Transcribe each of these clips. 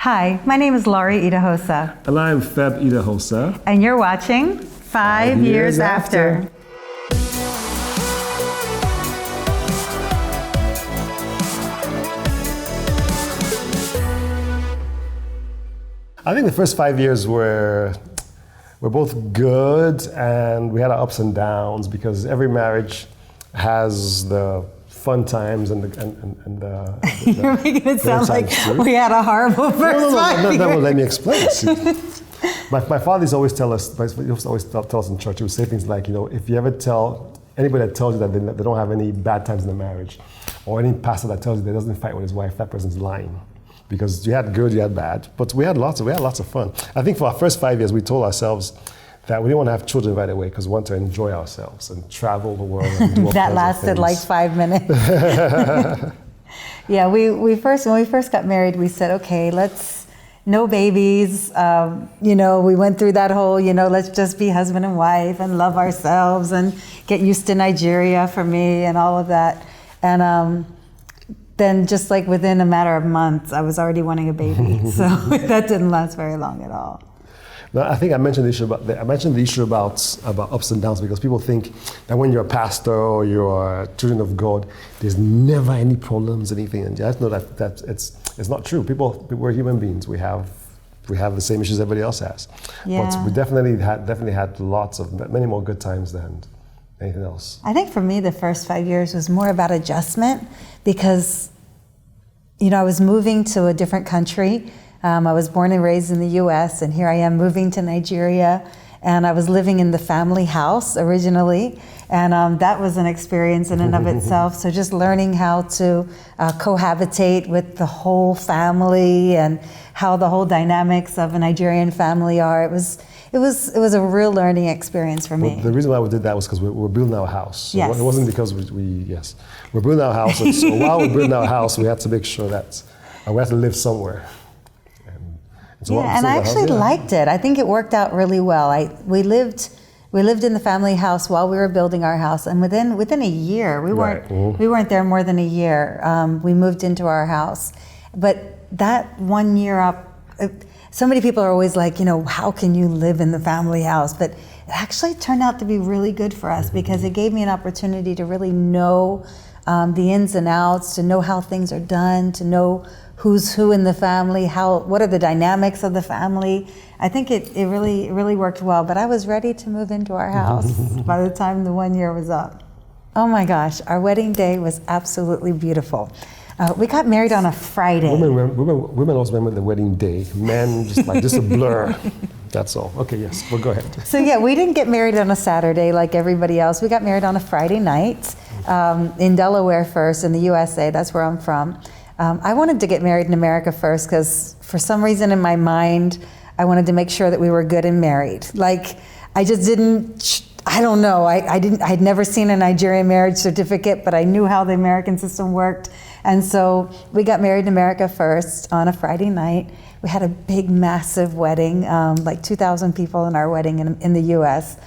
Hi, my name is Laurie Idahosa. And I'm Feb Idahosa. And you're watching 5 Years After. I think the first 5 years were both good, and we had our ups and downs because every marriage has the fun times and the You're making it sound like we had a horrible first 5 years. No, let me explain. See, my father used to always tell us, in church, he would say things like, if you ever tell anybody that tells you that they don't have any bad times in the marriage, or any pastor that tells you that doesn't fight with his wife, that person's lying. Because you had good, you had bad, but we had lots of fun. I think for our first 5 years, we told ourselves that we didn't want to have children right away because we want to enjoy ourselves and travel the world and do all That lasted like 5 minutes. Yeah, when we first got married, we said, okay, no babies. We went through that whole, let's just be husband and wife and love ourselves and get used to Nigeria for me and all of that. And then just like within a matter of months, I was already wanting a baby. So that didn't last very long at all. No, I think I mentioned the issue about ups and downs because people think that when you're a pastor or you're children of God, there's never any problems, anything. And you have to know that it's not true. We're human beings. We have the same issues everybody else has. Yeah. But we definitely had many more good times than anything else. I think for me, the first 5 years was more about adjustment because, I was moving to a different country. I was born and raised in the U.S., and here I am moving to Nigeria, and I was living in the family house originally, and that was an experience in and of itself. So just learning how to cohabitate with the whole family and how the whole dynamics of a Nigerian family are. It was a real learning experience for me. Well, the reason why we did that was because we're building our house. So yes. It wasn't because we're building our house. And so while we're building our house, we had to make sure that we had to live somewhere. And I actually liked it. I think it worked out really well. We lived in the family house while we were building our house, and within a year, we weren't there more than a year. We moved into our house, but that 1 year up, so many people are always like, how can you live in the family house? But it actually turned out to be really good for us because it gave me an opportunity to really know the ins and outs, to know how things are done, to know who's who in the family, what are the dynamics of the family. I think it really worked well, but I was ready to move into our house by the time the 1 year was up. Oh my gosh, our wedding day was absolutely beautiful. We got married on a Friday. Women always remember the wedding day. Men, just a blur. That's all. Okay, yes, well, go ahead. So yeah, we didn't get married on a Saturday like everybody else. We got married on a Friday night in Delaware first, in the USA. That's where I'm from. I wanted to get married in America first because for some reason in my mind, I wanted to make sure that we were good and married. I just didn't, I don't know. I'd never seen a Nigerian marriage certificate, but I knew how the American system worked. And so we got married in America first on a Friday night. We had a big, massive wedding, like 2,000 people in our wedding in the US.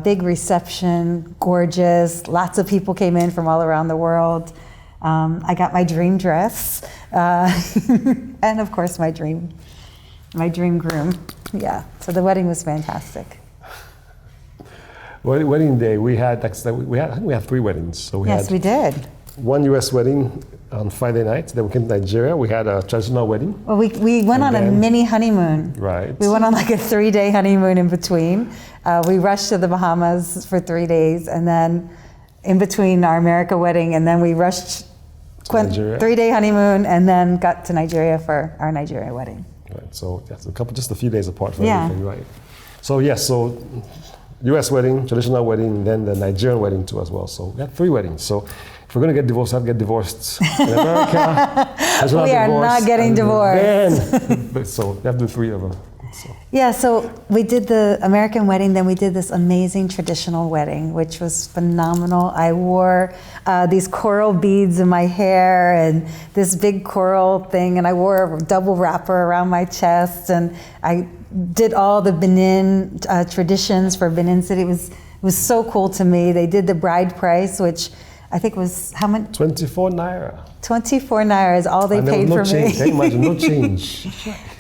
Big reception, gorgeous. Lots of people came in from all around the world. I got my dream dress, and of course my dream groom. Yeah, so the wedding was fantastic. Wedding day, I think we had 3 weddings. So we did. One U.S. wedding on Friday night. Then we came to Nigeria. We had a traditional wedding. Well, we went on a mini honeymoon. Right. We went on like a 3-day honeymoon in between. We rushed to the Bahamas for 3 days, and then in between our America wedding, and then we rushed. Went 3-day honeymoon and then got to Nigeria for our Nigeria wedding. Right, so that's just a few days apart from everything, right? So yes, U.S. wedding, traditional wedding, and then the Nigerian wedding too as well. So we had 3 weddings. So if we're going to get divorced, I'd get divorced in America. We are not getting divorced. So we have to do 3 of them. So. Yeah, so we did the American wedding, then we did this amazing traditional wedding, which was phenomenal. I wore these coral beads in my hair and this big coral thing, and I wore a double wrapper around my chest, and I did all the Benin traditions for Benin City. It was so cool to me. They did the bride price, which I think it was how much? 24 naira. 24 naira is all they And there paid was for no change. me. Can you imagine? No change.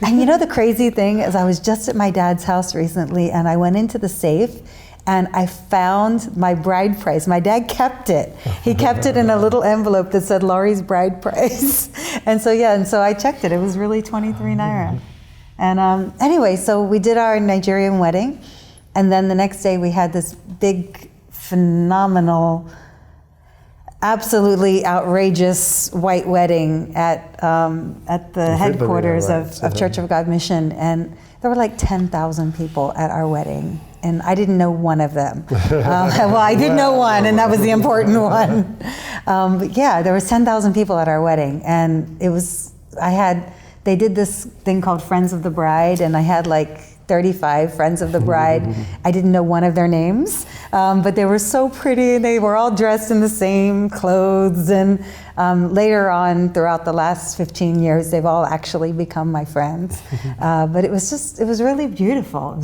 And you know the crazy thing is I was just at my dad's house recently and I went into the safe and I found my bride price. My dad kept it. He kept it in a little envelope that said Laurie's bride price. And so I checked it. It was really 23 naira. And anyway, so we did our Nigerian wedding. And then the next day we had this big, phenomenal, absolutely outrageous white wedding at the headquarters of Church of God Mission. And there were like 10,000 people at our wedding. And I didn't know one of them. Well, I did know one, and that was the important one. But yeah, there was 10,000 people at our wedding. And they did this thing called Friends of the Bride, and I had like 35 friends of the bride. I didn't know one of their names, but they were so pretty. They were all dressed in the same clothes. And later on, throughout the last 15 years, they've all actually become my friends. But it was really beautiful.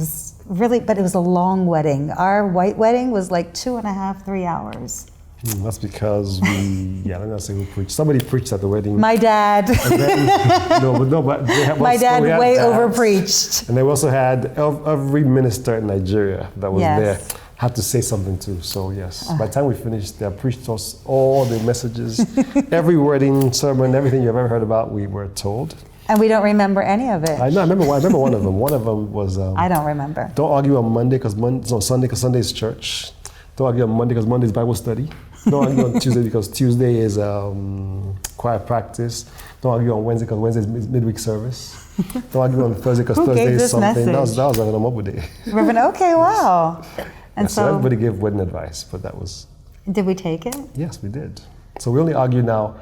But it was a long wedding. Our white wedding was like 2.5, 3 hours. That's because let me not say who preached. Somebody preached at the wedding. My dad. My dad way over preached. And they also had every minister in Nigeria that was there had to say something too. So yes, by the time we finished, they preached us all the messages, every wedding sermon, everything you've ever heard about, we were told. And we don't remember any of it. I remember one of them. One of them was. I don't remember. Don't argue on Monday because Sunday because Sunday is church. Don't argue on Monday because Monday is Bible study. Don't argue on Tuesday because Tuesday is choir practice. Don't argue on Wednesday because Wednesday is midweek service. Don't argue on Thursday because Thursday is something. That was Reverend Mobu Day. Reverend, okay, wow. And so everybody gave wedding advice, but that was. Did we take it? Yes, we did. So we only argue now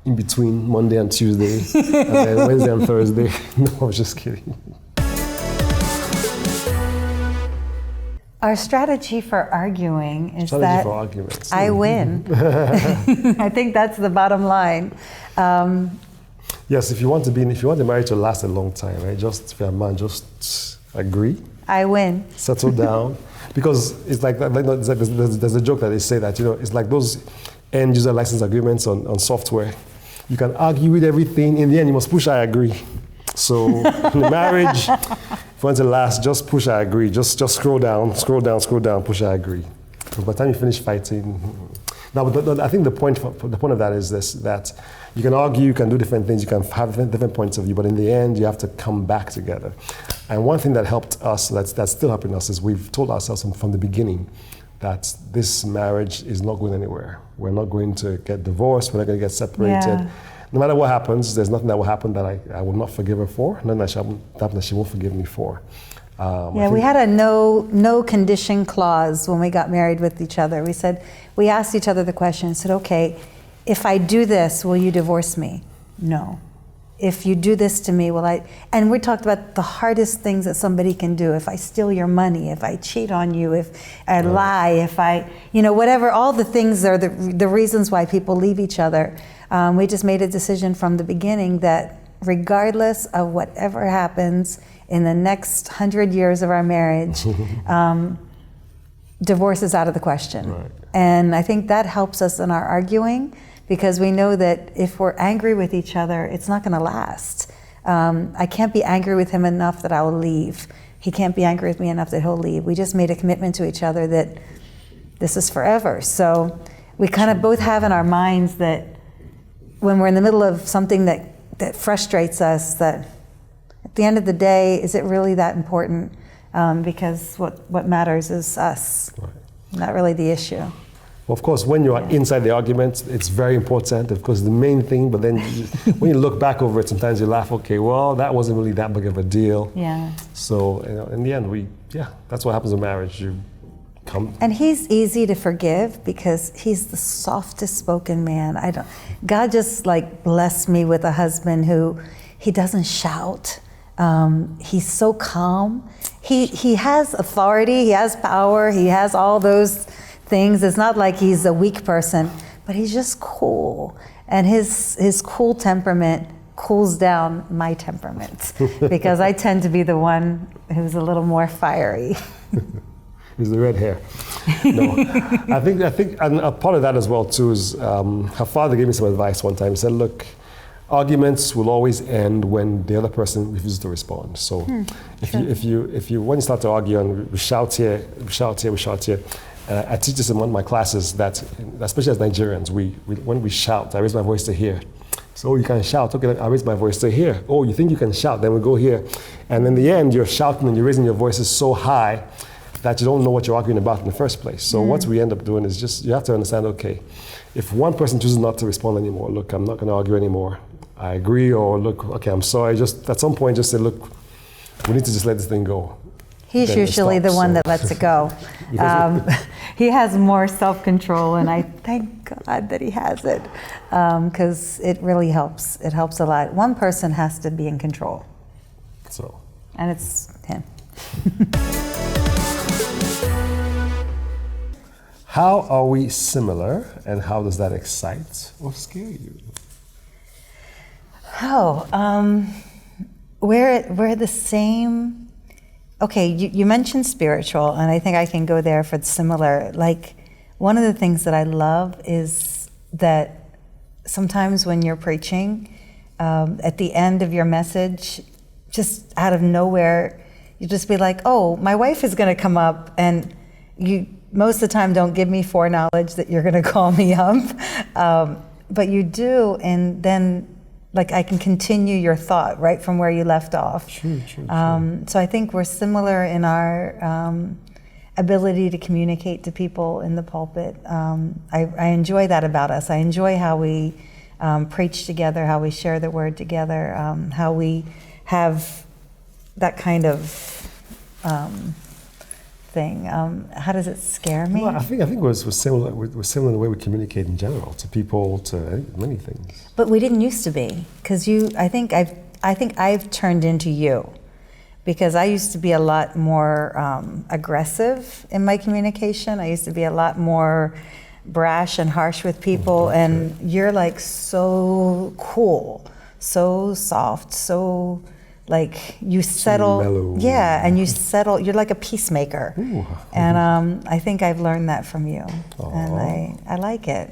in between Monday and Tuesday, and then Wednesday and Thursday. No, I was just kidding. Our strategy for arguing is I win. I think that's the bottom line. Yes, if you want the marriage to last a long time, right? Just if you're a man, just agree. I win. Settle down, because it's like there's a joke that they say that it's like those end user license agreements on software. You can argue with everything. In the end, you must push I agree. So in the marriage, if you want to last, just push I agree. Just scroll down, push I agree. Because by the time you finish fighting, now I think the point of that is this: that you can argue, you can do different things, you can have different points of view, but in the end, you have to come back together. And one thing that helped us, that's still helping us, is we've told ourselves from the beginning that this marriage is not going anywhere. We're not going to get divorced. We're not going to get separated. Yeah. No matter what happens, there's nothing that will happen that I will not forgive her for, nothing that she won't forgive me for. We had a no condition clause when we got married with each other. We asked each other the question, said, okay, if I do this, will you divorce me? No. If you do this to me, will I? And we talked about the hardest things that somebody can do. If I steal your money, if I cheat on you, if I lie, if I, whatever, all the things are the reasons why people leave each other. We just made a decision from the beginning that regardless of whatever happens in the next 100 years of our marriage, divorce is out of the question. Right. And I think that helps us in our arguing, because we know that if we're angry with each other, it's not going to last. I can't be angry with him enough that I will leave. He can't be angry with me enough that he'll leave. We just made a commitment to each other that this is forever. So we kind of both have in our minds that when we're in the middle of something that frustrates us, that at the end of the day, is it really that important? Because what matters is us, right. Not really the issue. Well, of course, when you are inside the argument, it's very important, of course, the main thing, but then when you look back over it, sometimes you laugh, okay, well, that wasn't really that big of a deal. Yeah. So, in the end, that's what happens in marriage. You come. And he's easy to forgive because he's the softest spoken man. God just blessed me with a husband who, he doesn't shout. He's so calm. He has authority, he has power, he has all those things. It's not like he's a weak person, but he's just cool. And his cool temperament cools down my temperament because I tend to be the one who's a little more fiery. It's the red hair. No, I think, and a part of that as well too is her father gave me some advice one time. He said, "Look, arguments will always end when the other person refuses to respond. So, if you when you start to argue and we shout here, we shout here, we shout here." I teach this in one of my classes that, especially as Nigerians, when we shout, I raise my voice to here. So you can shout. Okay, I raise my voice to here. Oh, you think you can shout? Then we go here, and in the end, you're shouting and you're raising your voices so high that you don't know what you're arguing about in the first place. So what we end up doing is just, you have to understand, okay, if one person chooses not to respond anymore, look, I'm not going to argue anymore. I agree, or look, okay, I'm sorry. Just at some point, just say, look, we need to just let this thing go. He's Then it usually the stops, one so. that lets it go. He has more self-control, and I thank God that he has it, because it really helps. It helps a lot. One person has to be in control, So, and it's him. how are we similar, and how does that excite or scare you? Oh, we're the same. Okay, you mentioned spiritual, and I think I can go there for similar. Like, one of the things that I love is that sometimes when you're preaching, at the end of your message, just out of nowhere, you just be like, "Oh, my wife is going to come up," and you most of the time don't give me foreknowledge that you're going to call me up, but you do, and then, like, I can continue your thought right from where you left off. True. So I think we're similar in our ability to communicate to people in the pulpit. I enjoy that about us. I enjoy how we preach together, how we share the word together, how we have that kind of thing. How does it scare me? Well, I think we're similar. We're similar in the way we communicate in general to people, to many things. But we didn't used to be, because I think I've turned into you, because I used to be a lot more aggressive in my communication. I used to be a lot more brash and harsh with people, and you're like so cool, so soft, so like you settle, mellow. yeah, and you settle. You're like a peacemaker, and I think I've learned that from you, and I like it.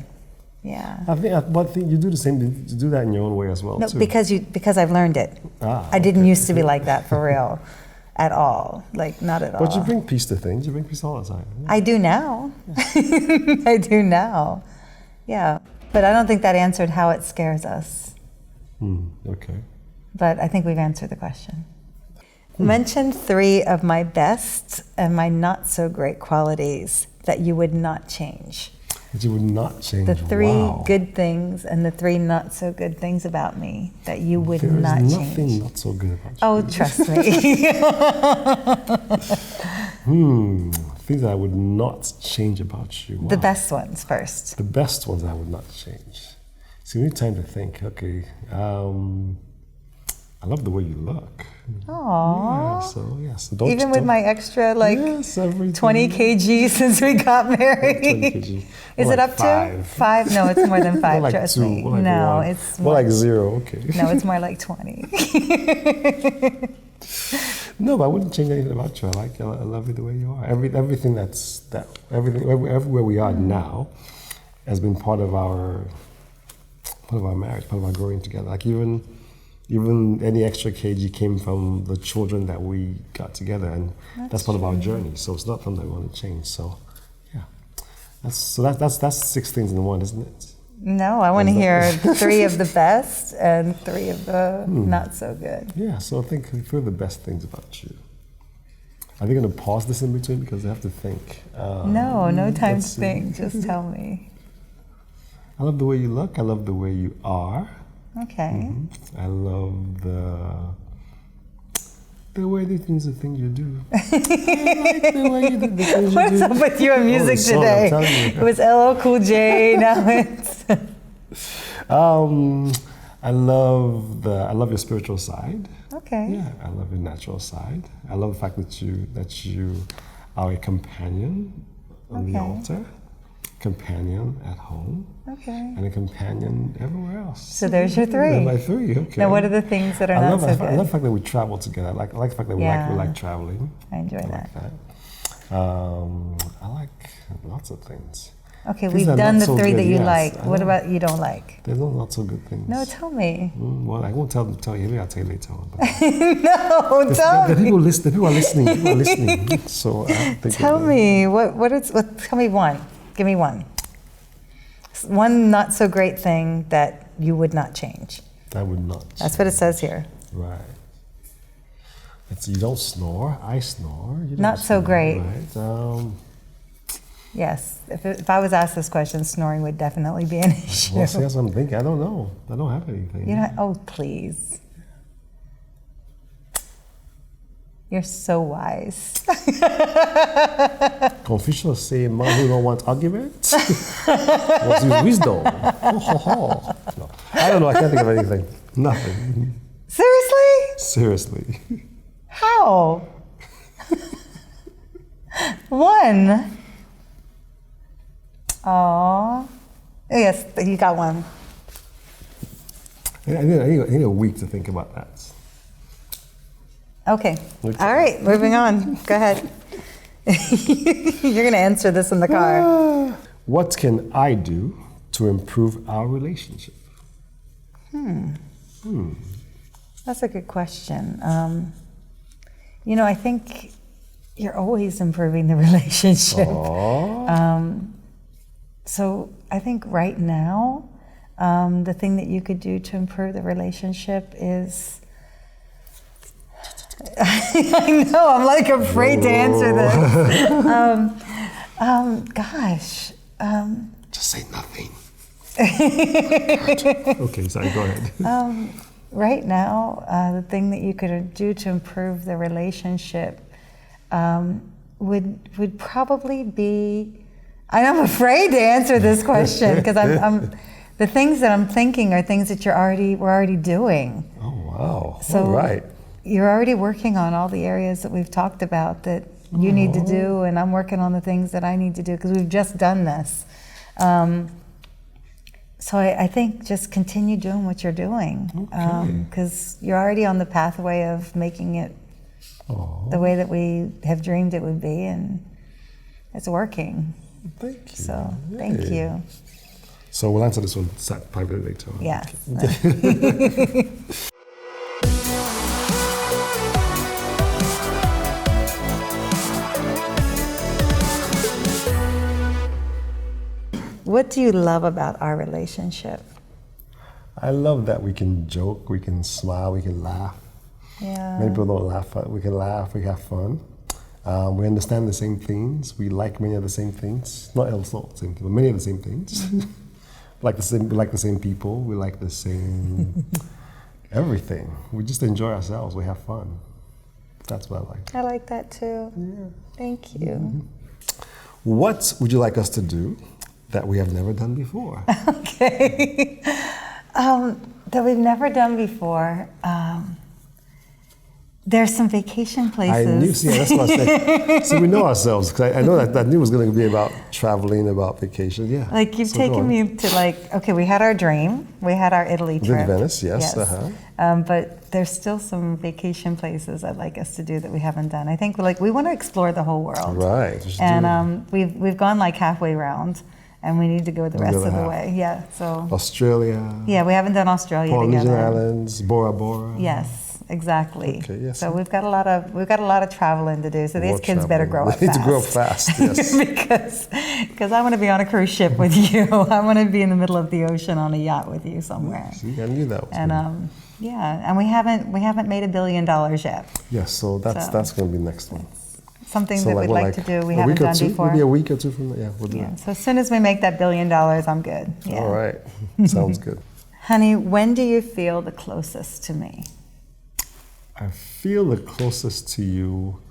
Yeah. I think you do the same. You do that in your own way as well. No, too. because I've learned it. I didn't used to be like that for real, at all. Like, not at all. But you bring peace to things. You bring peace all the time. Yeah. I do now. I do now. Yeah. But I don't think that answered how it scares us. Okay. But I think we've answered the question. Mention 3 of my best and my not so great qualities that you would not change. That you would not change. The 3 wow. good things and the 3 not so good things about me that you would There is not change. nothing not so good about you. Oh, trust me. Things that I would not change about you. Wow. The best ones first. The best ones I would not change. So we need time to think. Okay. I love the way you look. Aww. Yeah, so don't. Even with my extra, yes, 20 kg since we got married. 20 kg. Is More it like up 5. to? 5? No, it's more than 5, More like trust 2, me. more like No, 1. it's more like 0, okay. No, it's more like 20. No, but I wouldn't change anything about you. I love you the way you are. Everything everywhere we are now has been part of our marriage, part of our growing together. Like even any extra kg came from the children that we got together, and that's part of our journey. So it's not something that we want to change. So yeah, that's 6 things in one, isn't it? No, I want to hear 3 of the best and 3 of the not so good. Yeah, so I think 3 of the best things about you. Are they going to pause this in between because they have to think? No time to think. Just tell me. I love the way you look. I love the way you are. Okay. I love the way the things you do. I like the way you do the things you do. What's up with you and music today? I'm telling you. It was LL Cool J, now it's... I love your spiritual side. Okay. Yeah, I love your natural side. I love the fact that you are a companion on the altar, companion at home, and a companion everywhere else. So there's your 3. They're my 3, okay. Now what are the things that are not so good? I love the fact that we travel together. I like the fact that we like traveling. I enjoy I that. like that. I like lots of things. Okay, Things we've that are done not the so three good, that you yes, like. I What know. about you don't like? There's no not so good things. No, tell me. Well, I won't tell you. Maybe I'll tell you later on. But No, tell the me. people listen. The people are listening. People are listening. So I have to think Tell of them. me tell me one. Give me one. One not so great thing that you would not change. I would not. That's what it says here. Right. You don't snore. I snore. You don't Not so snore, great. Right. Yes. If I was asked this question, snoring would definitely be an issue. Well, see, that's what I'm thinking. I don't know. I don't have anything. You know, oh, please. You're so wise. Confucius say, "Man who don't want argument must use wisdom." Ho, ho, ho. No. I don't know. I can't think of anything. Nothing. Seriously? Seriously. How? One. Aw. Yes, you got one. I need a week to think about that. Okay. All right, moving on. Go ahead. You're going to answer this in the car. What can I do to improve our relationship? That's a good question. You know, I think you're always improving the relationship. So I think right now, the thing that you could do to improve the relationship is, I know, I'm like afraid to answer this. Gosh. Just say nothing. Okay, sorry, go ahead. Right now, the thing that you could do to improve the relationship would probably be, and I'm afraid to answer this question because I'm the things that I'm thinking are things that we're already doing. Oh, wow. So All right. you're already working on all the areas that we've talked about that you need to do, and I'm working on the things that I need to do because we've just done this. So I think just continue doing what you're doing because you're already on the pathway of making it the way that we have dreamed it would be, and it's working. Thank you. So thank you. So we'll answer this one privately later on. Yes. What do you love about our relationship? I love that we can joke, we can smile, we can laugh. Yeah. Many people don't laugh, but we can laugh, we have fun. We understand the same things. We like many of the same things. Not the same things, but many of the same things. We like the same people. We like the same everything. We just enjoy ourselves. We have fun. That's what I like. I like that too. Yeah. Thank you. What would you like us to do that we have never done before? Okay. That we've never done before. There's some vacation places. I knew, see, that's what I said. So we know ourselves, because I know that I knew it was going to be about traveling, about vacation, yeah. Like you've taken me to okay, we had our dream, we had our Italy trip. Did Venice, yes. But there's still some vacation places I'd like us to do that we haven't done. I think we want to explore the whole world. Right. And we've gone like halfway round, and we need to go the rest of the way. Yeah. So. Australia. Yeah, we haven't done Australia Polynesian together. Islands, Bora Bora. Yes. Exactly. Okay, yes. So we've got a lot of traveling to do. So these kids better grow up fast. They need to grow up fast. Yes. because I want to be on a cruise ship with you. I want to be in the middle of the ocean on a yacht with you somewhere. See, I knew that was and and we haven't made $1 billion yet. Yes, so that's going to be the next one. Something that we'd like to do. We haven't done before. Maybe a week or two from now. Yeah, we'll do it. So as soon as we make that $1 billion, I'm good. Yeah. All right. Sounds good. Honey, when do you feel the closest to me? I feel the closest to you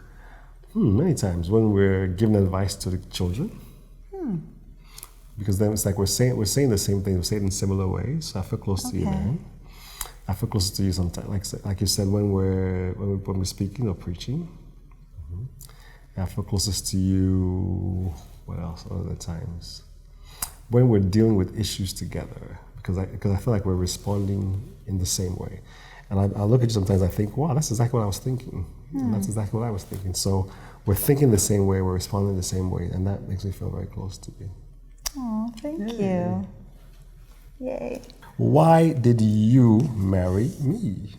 many times when we're giving advice to the children. Because then it's like we're saying the same thing, we say it in similar ways. So I feel close to you then. I feel closer to you sometimes, like you said, when we're speaking or preaching. I feel closest to you. What else? Other times when we're dealing with issues together, because I feel like we're responding in the same way. And I look at you sometimes, I think, wow, that's exactly what I was thinking. And that's exactly what I was thinking. So we're thinking the same way, we're responding the same way, and that makes me feel very close to you. Oh, thank you. Yay. Why did you marry me?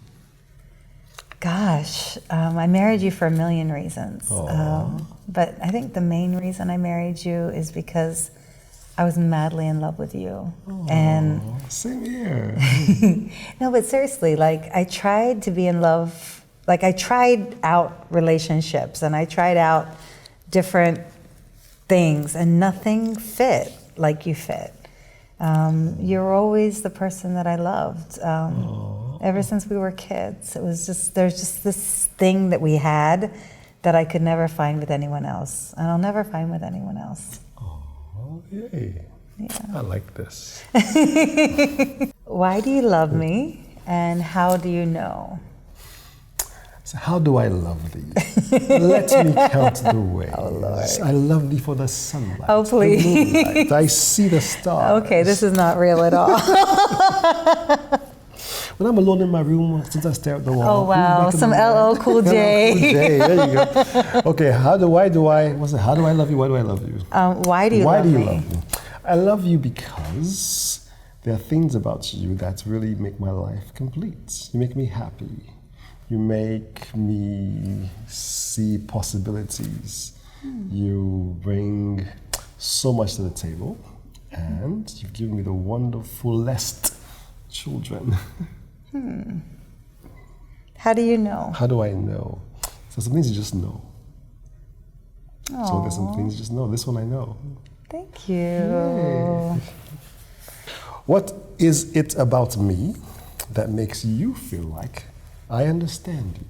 Gosh, I married you for a million reasons. But I think the main reason I married you is because I was madly in love with you. And Same here. no, but seriously, like I tried to be in love, like I tried out relationships and I tried out different things and nothing fit like you fit. You're always the person that I loved. Ever since we were kids, it was just, there's just this thing that we had that I could never find with anyone else. And I'll never find with anyone else. Oh, yay. Yeah. I like this. Why do you love me and how do you know? So how do I love thee? Let me count the ways. Oh, Lord. I love thee for the sunlight. Oh, please. The moonlight. I see the stars. Okay, this is not real at all. When I'm alone in my room, since I stare at the wall. Oh, wow. Some LL Cool J. LL Cool J. There you go. Okay, how do I love you? Why do I love you? Why do you love me? love me? I love you because there are things about you that really make my life complete. You make me happy. You make me see possibilities. You bring so much to the table, and you've given me the wonderfulest children. How do you know? How do I know? So some things you just know. So there's some things you just know. This one I know. Thank you. Yay. What is it about me that makes you feel like I understand you?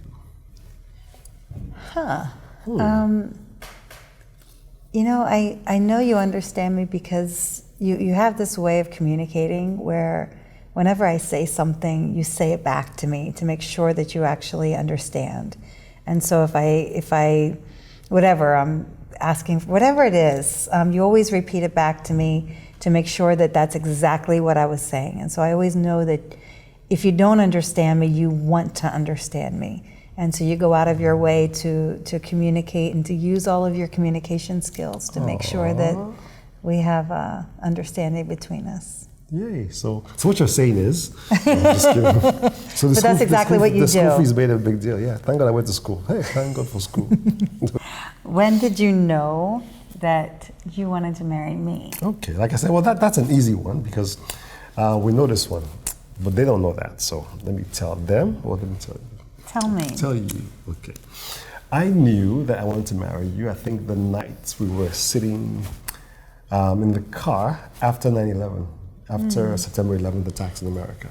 You know, I know you understand me because you have this way of communicating where whenever I say something, you say it back to me to make sure that you actually understand. And so if I whatever I'm asking, whatever it is, you always repeat it back to me to make sure that that's exactly what I was saying. And so I always know that if you don't understand me, you want to understand me. And so you go out of your way to communicate and to use all of your communication skills to make sure that we have understanding between us. Yay. So what you're saying is, I'm just kidding. So But that's exactly what you The school do. fees made a big deal. Yeah, thank God I went to school. Hey, thank God for school. When did you know that you wanted to marry me? Okay, like I said, well, that's an easy one because we know this one, but they don't know that. So let me tell them, or let me tell you. Tell me. Tell you, okay. I knew that I wanted to marry you, I think the night we were sitting in the car after 9/11, after September 11th attacks in America.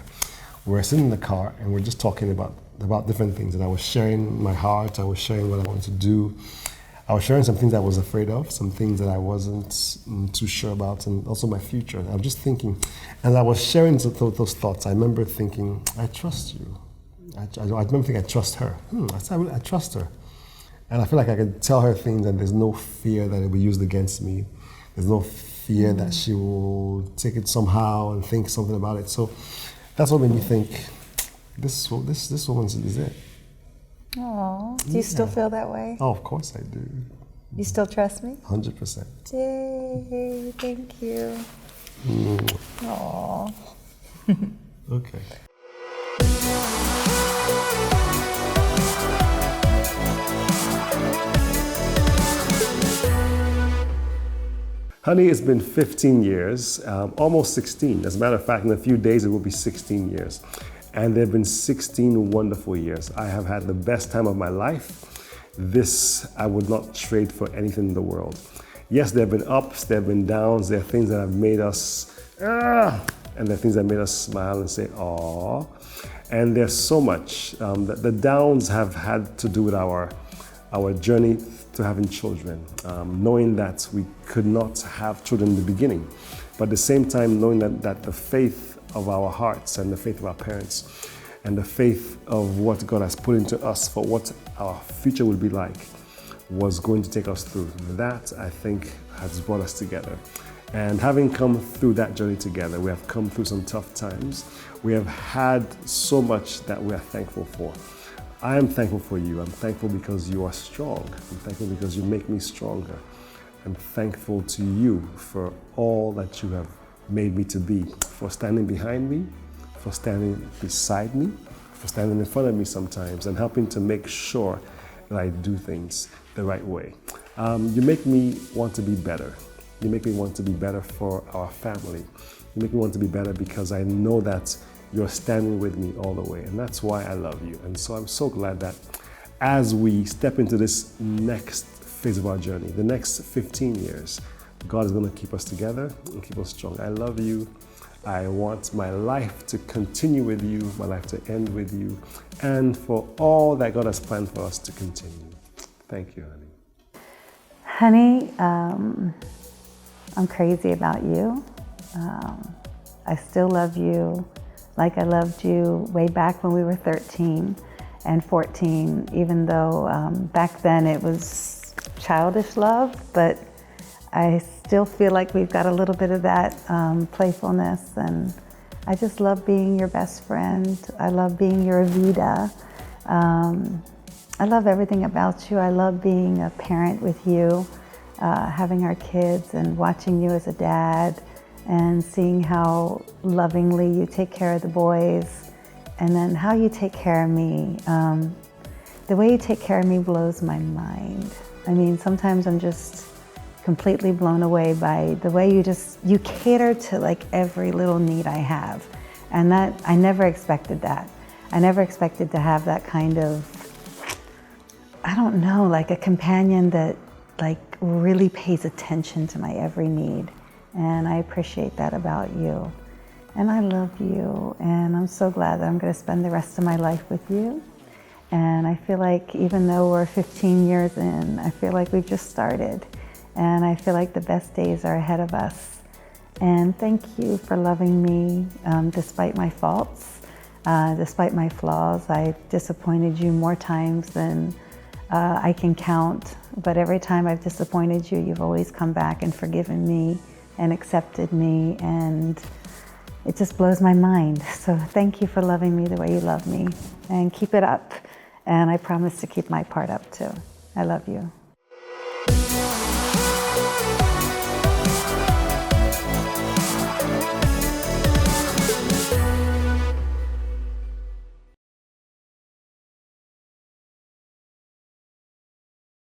We were sitting in the car and we're just talking about different things. And I was sharing my heart, I was sharing what I wanted to do. I was sharing some things I was afraid of, some things that I wasn't too sure about, and also my future. I was just thinking, and I was sharing those thoughts. I remember thinking, I trust you. I remember thinking, I trust her. I trust her. And I feel like I can tell her things and there's no fear that it will be used against me. There's no fear that she will take it somehow and think something about it. So that's what made me think, this woman is it. Oh, do you still feel that way? Oh, of course I do. You still trust me? 100%. Yay, thank you. Aww. Okay. Honey, it's been 15 years, almost 16. As a matter of fact, in a few days it will be 16 years. And there have been 16 wonderful years. I have had the best time of my life. This I would not trade for anything in the world. Yes, there have been ups, there have been downs, there are things that have made us, and there are things that made us smile and say, aw. And there's so much. The downs have had to do with our journey to having children, knowing that we could not have children in the beginning, but at the same time knowing that the faith of our hearts and the faith of our parents and the faith of what God has put into us for what our future will be like was going to take us through. That, I think, has brought us together. And having come through that journey together, we have come through some tough times. We have had so much that we are thankful for. I am thankful for you. I'm thankful because you are strong. I'm thankful because you make me stronger. I'm thankful to you for all that you have made me to be, for standing behind me, for standing beside me, for standing in front of me sometimes and helping to make sure that I do things the right way. You make me want to be better. You make me want to be better for our family. You make me want to be better because I know that you're standing with me all the way, and that's why I love you. And so I'm so glad that as we step into this next phase of our journey, the next 15 years, God is going to keep us together and keep us strong. I love you. I want my life to continue with you, my life to end with you, and for all that God has planned for us to continue. Thank you, honey. Honey, I'm crazy about you. I still love you like I loved you way back when we were 13 and 14, even though back then it was childish love, but I still feel like we've got a little bit of that playfulness, and I just love being your best friend. I love being your Vida. I love everything about you. I love being a parent with you, having our kids and watching you as a dad and seeing how lovingly you take care of the boys and then how you take care of me. The way you take care of me blows my mind. I mean, sometimes I'm just completely blown away by the way you cater to like every little need I have. And that, I never expected that. I never expected to have that kind of, I don't know, like a companion that like really pays attention to my every need. And I appreciate that about you. And I love you. And I'm so glad that I'm going to spend the rest of my life with you. And I feel like even though we're 15 years in, I feel like we've just started. And I feel like the best days are ahead of us. And thank you for loving me despite my faults, despite my flaws. I've disappointed you more times than I can count. But every time I've disappointed you, you've always come back and forgiven me and accepted me. And it just blows my mind. So thank you for loving me the way you love me. And keep it up. And I promise to keep my part up too. I love you.